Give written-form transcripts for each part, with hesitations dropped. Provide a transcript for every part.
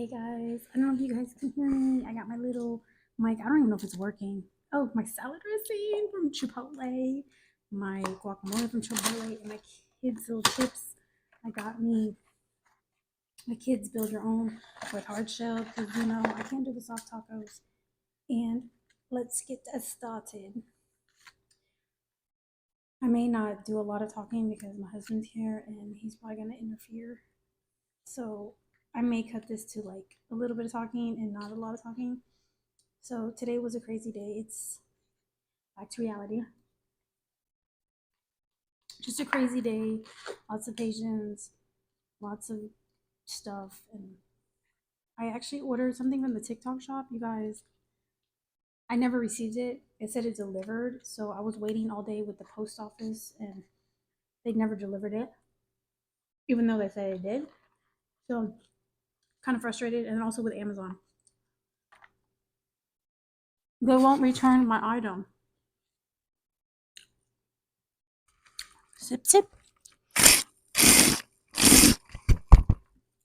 Hey guys, I don't know if you guys can hear me. I got my little mic. I don't even know if it's working. Oh, my salad dressing from Chipotle, my guacamole from Chipotle, and my kids' little chips. I got me the kids build your own with hard shell because I can't do the soft tacos. And let's get that started. I may not do a lot of talking because my husband's here and he's probably gonna interfere. So I may cut this to like a little bit of talking and not a lot of talking. So today was a crazy day. It's back to reality. Just a crazy day. Lots of patients, lots of stuff. And I actually ordered something from the TikTok shop. You guys, I never received it. It said it delivered. So I was waiting all day with the post office and they never delivered it, even though they said it did. So kind of frustrated. And also with Amazon, they won't return my item. Sip, sip.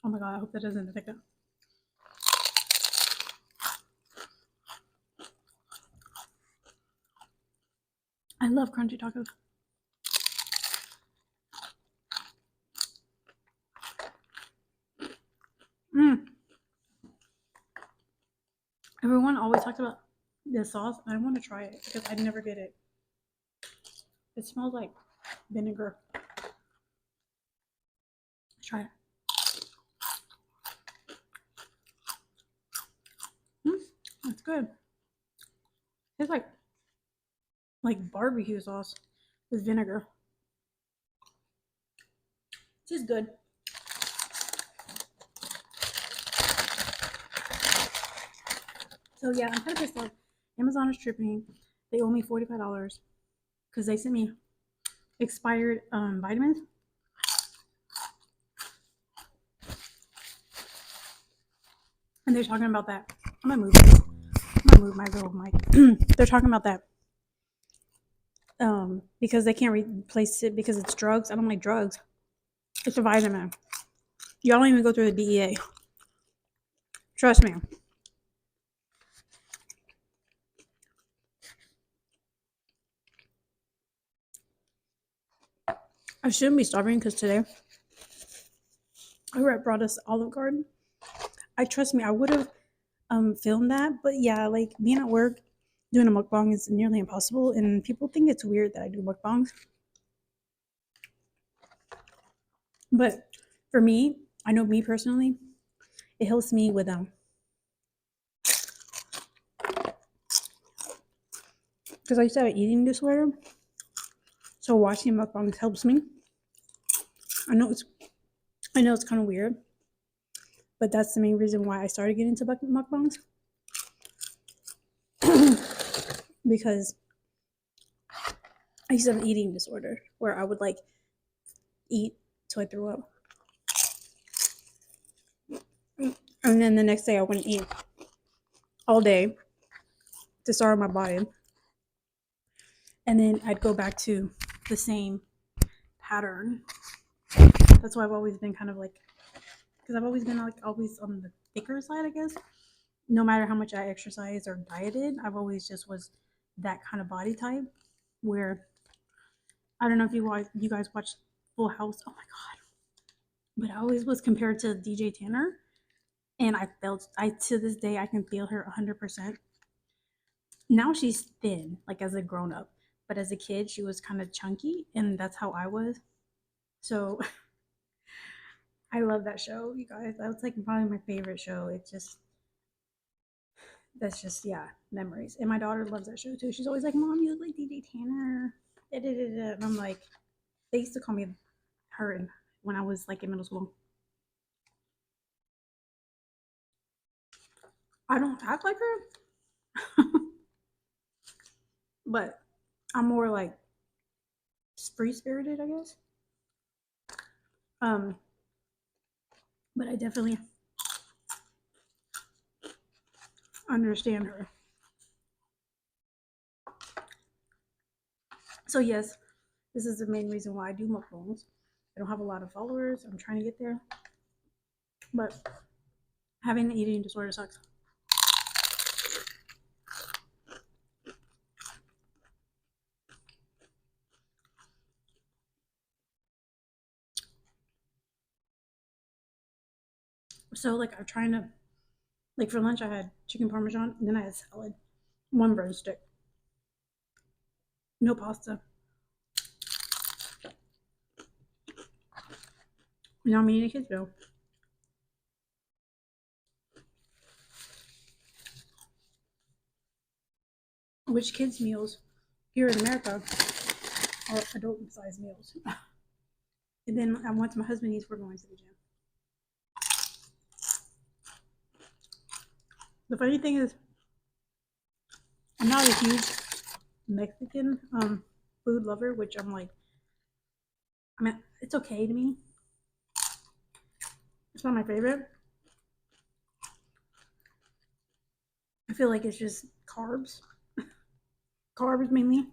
Oh my god, I hope that doesn't affect it. I love crunchy tacos. Mm. Everyone always talks about this sauce. I want to try it because I never get it. It smells like vinegar. Let's try it. It's good. It's like barbecue sauce with vinegar. It's just good. So yeah, I'm kind of pissed off. Amazon is tripping. They owe me $45 because they sent me expired vitamins. And they're talking about that. I'm gonna move this. I'm gonna move my little mic. They're talking about that. Because they can't replace it because it's drugs. I don't like drugs. It's a vitamin. Y'all don't even go through the DEA. Trust me. I shouldn't be starving because today I brought us Olive Garden. Trust me, I would have filmed that, but yeah, like being at work doing a mukbang is nearly impossible, and people think it's weird that I do mukbangs. But for me, I know me personally, it helps me with because I used to have an eating disorder, so watching mukbangs helps me. I know it's kind of weird, but that's the main reason why I started getting into mukbangs because I used to have an eating disorder where I would like eat till I threw up. And then the next day I wouldn't eat all day to starve my body. And then I'd go back to the same pattern. That's why I've always been kind of like, because I've always been like always on the thicker side, I guess. No matter how much I exercise or dieted, I've always just was that kind of body type where I don't know if you guys watch Full House. Oh my god. But I always was compared to DJ Tanner, and I to this day I can feel her 100%. Now she's thin, like as a grown up, but as a kid she was kind of chunky, and that's how I was. So I love that show, you guys. That was like probably my favorite show. That's just yeah, memories. And my daughter loves that show too. She's always like, "Mom, you look like DJ Tanner." And I'm like, they used to call me her when I was like in middle school. I don't act like her, but I'm more like free spirited, I guess. Um, but I definitely understand her. So yes, this is the main reason why I do mukbangs. I don't have a lot of followers. I'm trying to get there, but Having an eating disorder sucks. So like I'm trying to like for lunch I had chicken parmesan and then I had salad, one breadstick, no pasta. Now I'm eating a kid's meal. Which kids meals here in America are adult sized meals. And then once my husband eats, we're going to the gym. The funny thing is, I'm not a huge Mexican food lover, which I'm like, I mean, it's okay to me. It's not my favorite. I feel like it's just carbs. Carbs mainly.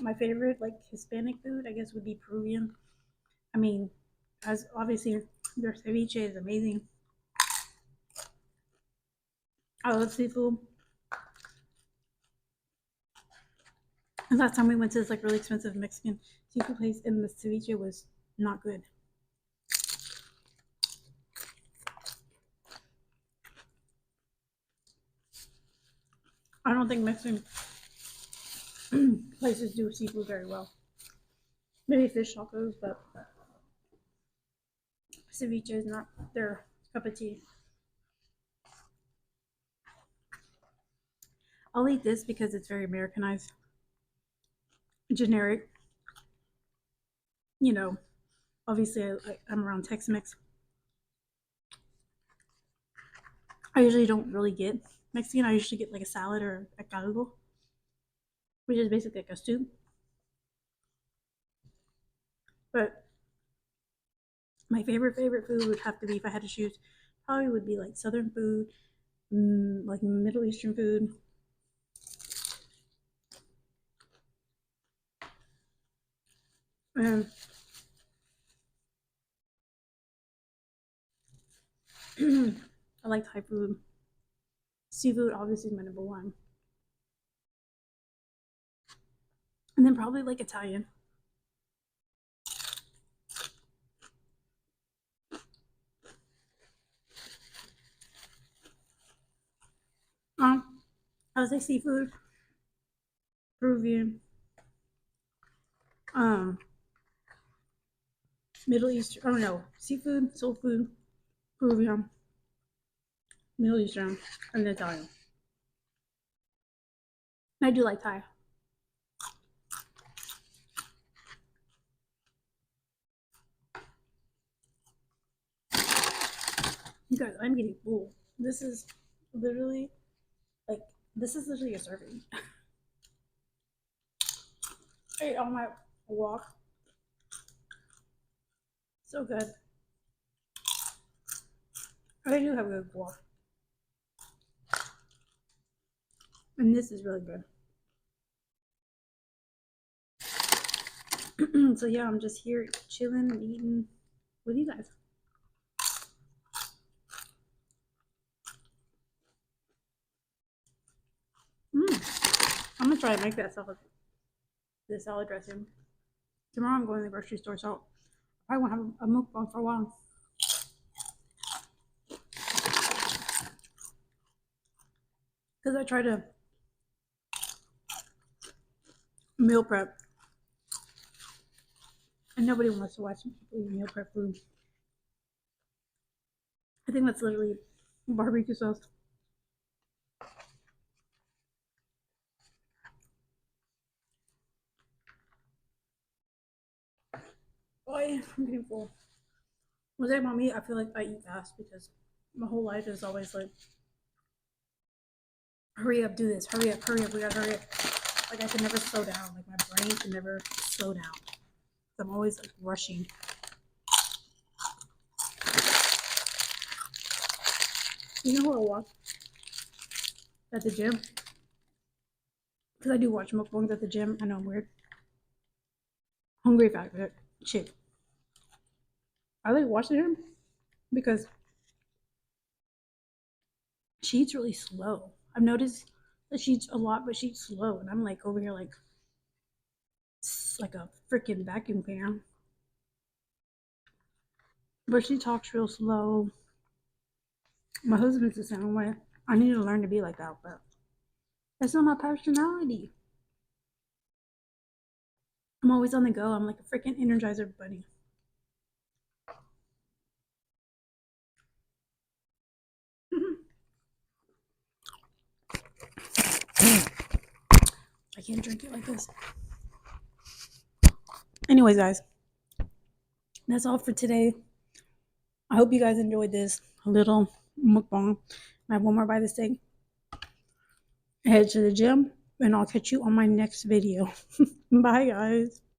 My favorite like Hispanic food, I guess, would be Peruvian. I mean, as obviously their ceviche is amazing. I love seafood. And last time we went to this like really expensive Mexican seafood place, and the ceviche was not good. I don't think Mexican places do seafood very well. Maybe fish tacos, but ceviche is not their cup of tea. I'll eat this because it's very Americanized, generic. You know, obviously I'm around Tex-Mex. I usually don't really get Mexican. I usually get like a salad or a caldo, which is basically like a stew. But my favorite food would have to be, if I had to choose, probably would be like Southern food, like Middle Eastern food. And I like Thai food. Seafood obviously is my number one. And then probably like Italian. I would say seafood, Peruvian, um, Middle Eastern. I don't know, seafood, soul food, Peruvian, Middle Eastern, and Italian. And I do like Thai. You guys, I'm getting full. This is literally like this is literally a serving. I ate on my walk. So good. I do have a good walk. And this is really good. So yeah, I'm just here chilling and eating with you guys. I'm gonna try to make that salad, the salad dressing. Tomorrow I'm going to the grocery store, so I won't have a mukbang for a while. Because I try to meal prep, and nobody wants to watch people eat meal prep food. I think that's literally barbecue sauce. Oh yeah, I'm getting full. When I about me, I feel like I eat fast because my whole life is always like, hurry up, do this, hurry up, we gotta hurry up. Like I can never slow down. Like my brain can never slow down. I'm always like rushing. You know who I walk at the gym? Because I do watch mukbangs at the gym. I know I'm weird. Hungry factor. Shit. I like watching her because she eats really slow. I've noticed that she eats a lot, but she eats slow. And I'm like over here like a freaking vacuum cleaner. But she talks real slow. My husband's the same way. I need to learn to be like that, but that's not my personality. I'm always on the go. I'm like a freaking energizer bunny. I can't drink it like this. Anyways, guys, that's all for today. I hope you guys enjoyed this little mukbang. I have one more by this thing. Head to the gym, and I'll catch you on my next video. Bye, guys.